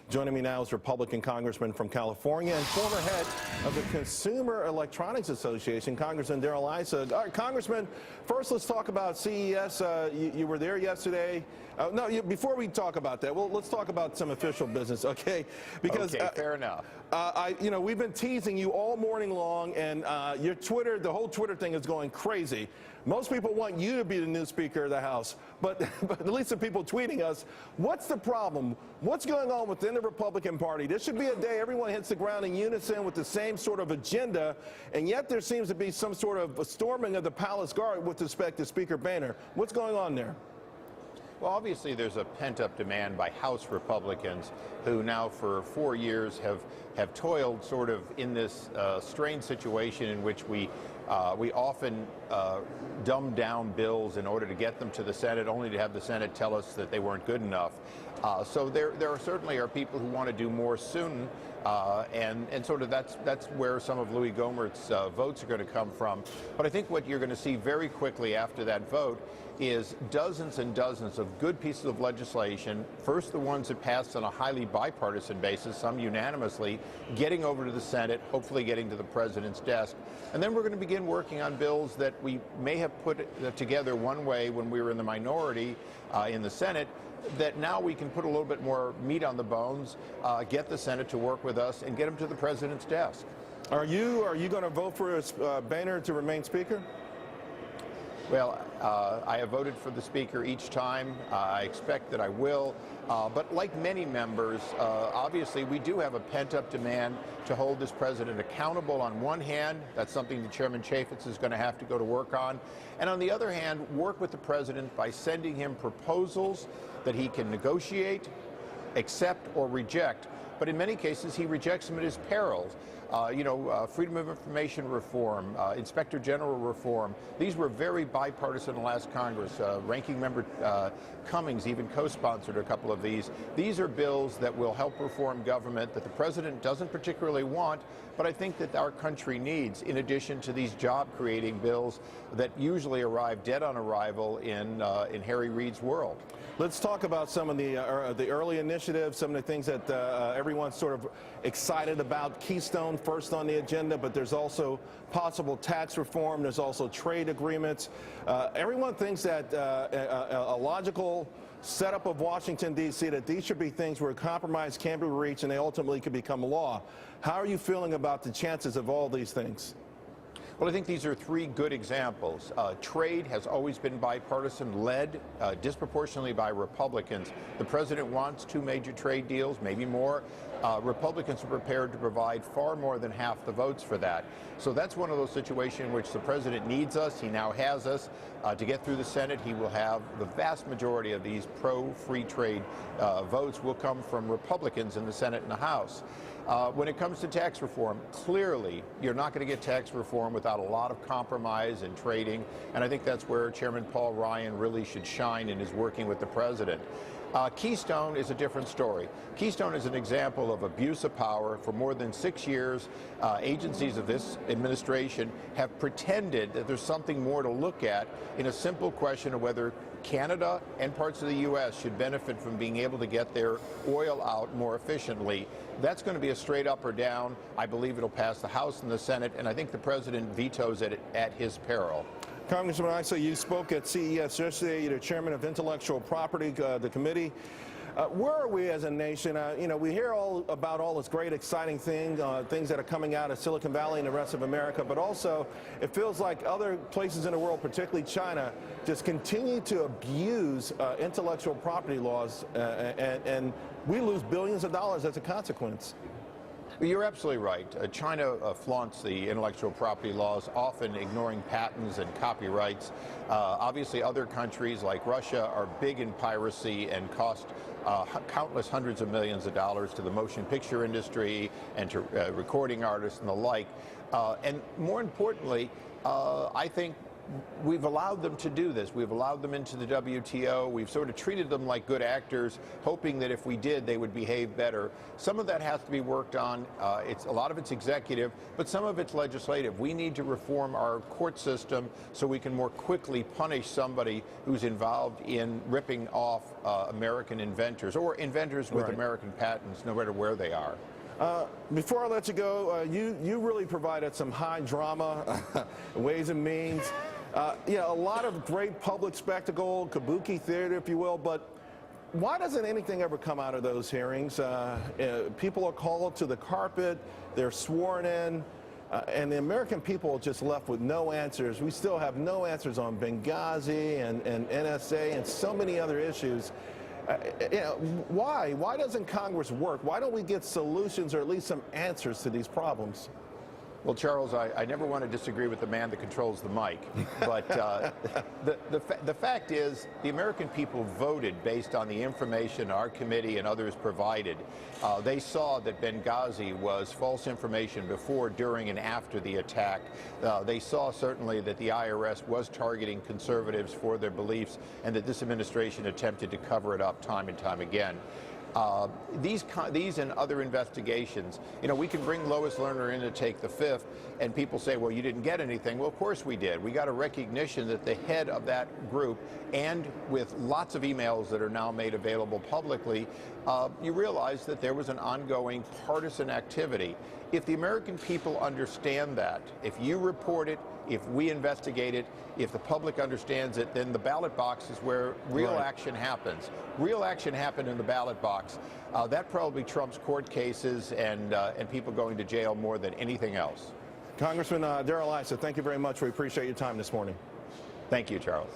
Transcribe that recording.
Joining me now is Republican Congressman from California and former head of the Consumer Electronics Association, Congressman Darrell Issa. All right, Congressman, first let's talk about CES. You were there yesterday. Before we talk about that, well, let's talk about some official business, okay? Because okay, fair enough. We've been teasing you all morning long, and your Twitter, the whole Twitter thing is going crazy. Most people want you to be the new Speaker of the House, but at least the people tweeting us, what's the problem? What's going on within the Republican Party? This should be a day everyone hits the ground in unison with the same sort of agenda, and yet there seems to be some sort of a storming of the palace guard with respect to Speaker Boehner. What's going on there? Well, obviously there's a pent-up demand by House Republicans who now for 4 years have toiled sort of in this strange situation in which we often dumb down bills in order to get them to the Senate, only to have the Senate tell us that they weren't good enough. So there certainly are people who want to do more soon, and sort of that's where some of Louis Gohmert's votes are going to come from. But I think what you're going to see very quickly after that vote is dozens and dozens of good pieces of legislation, first the ones that passed on a highly bipartisan basis, some unanimously, getting over to the Senate, hopefully getting to the President's desk. And then we're going to begin working on bills that we may have put together one way when we were in the minority in the Senate, that now we can put a little bit more meat on the bones, get the Senate to work with us, and get them to the President's desk. Are you going to vote for Boehner to remain Speaker? Well, I have voted for the Speaker each time. I expect that I will. But like many members, obviously we do have a pent-up demand to hold this President accountable on one hand. That's something that Chairman Chaffetz is going to have to go to work on. And on the other hand, work with the President by sending him proposals that he can negotiate, accept, or reject. But in many cases, he rejects them at his peril. Freedom of information reform, Inspector General reform. These were very bipartisan in the last Congress. Ranking Member Cummings even co-sponsored a couple of these. These are bills that will help reform government that the President doesn't particularly want, but I think that our country needs, in addition to these job-creating bills that usually arrive dead on arrival in Harry Reid's world. Let's talk about some of the early initiatives, some of the things that everyone's sort of excited about. Keystone first on the agenda, but there's also possible tax reform. There's also trade agreements. Everyone thinks that a logical setup of Washington, D.C., that these should be things where a compromise can be reached and they ultimately could become law. How are you feeling about the chances of all these things? Well, I think these are three good examples. Trade has always been bipartisan, led disproportionately by Republicans. The President wants 2 major trade deals, maybe more. Republicans are prepared to provide far more than half the votes for that. So that's one of those situations in which the President needs us. He now has us. To get through the Senate, he will have the vast majority of these pro-free trade votes will come from Republicans in the Senate and the House. When it comes to tax reform, clearly you're not going to get tax reform without a lot of compromise and trading, and I think that's where Chairman Paul Ryan really should shine in his working with the President. Keystone is a different story. Keystone is an example of abuse of power. For more than 6 years, agencies of this administration have pretended that there's something more to look at in a simple question of whether Canada and parts of the U.S. should benefit from being able to get their oil out more efficiently. That's going to be a straight up or down. I believe it'll pass the House and the Senate, and I think the President vetoes it at his peril. Congressman Issa, you spoke at CES yesterday. You're the chairman of Intellectual Property, the committee. Where are we as a nation? We hear about all this great, exciting things that are coming out of Silicon Valley and the rest of America, but also it feels like other places in the world, particularly China, just continue to abuse intellectual property laws, and we lose billions of dollars as a consequence. You're absolutely right. China flaunts the intellectual property laws, often ignoring patents and copyrights. Obviously, other countries like Russia are big in piracy and cost countless hundreds of millions of dollars to the motion picture industry and to recording artists and the like. And more importantly, I think we've allowed them to do this. We've allowed them into the WTO. We've sort of treated them like good actors, hoping that if we did, they would behave better. Some of that has to be worked on. A lot of it's executive, but some of it's legislative. We need to reform our court system so we can more quickly punish somebody who's involved in ripping off American inventors or inventors with American patents, no matter where they are. Before I let you go, you really provided some high drama, ways and means. A lot of great public spectacle, kabuki theater, if you will, but why doesn't anything ever come out of those hearings? People are called to the carpet, they're sworn in, and the American people are just left with no answers. We still have no answers on Benghazi and NSA and so many other issues. Why? Why doesn't Congress work? Why don't we get solutions or at least some answers to these problems? Well, Charles, I never want to disagree with the man that controls the mic, but the fact is the American people voted based on the information our committee and others provided. They saw that Benghazi was false information before, during, and after the attack. They saw certainly that the IRS was targeting conservatives for their beliefs and that this administration attempted to cover it up time and time again. These and other investigations, we can bring Lois Lerner in to take the fifth, and people say, well, you didn't get anything. Well, of course we did. We got a recognition that the head of that group, and with lots of emails that are now made available publicly, you realize that there was an ongoing partisan activity. If the American people understand that, if you report it, if we investigate it, if the public understands it, then the ballot box is where real action happens. Real action happened in the ballot box. That probably trumps court cases and people going to jail more than anything else. Congressman Darrell Issa, thank you very much. We appreciate your time this morning. Thank you, Charles.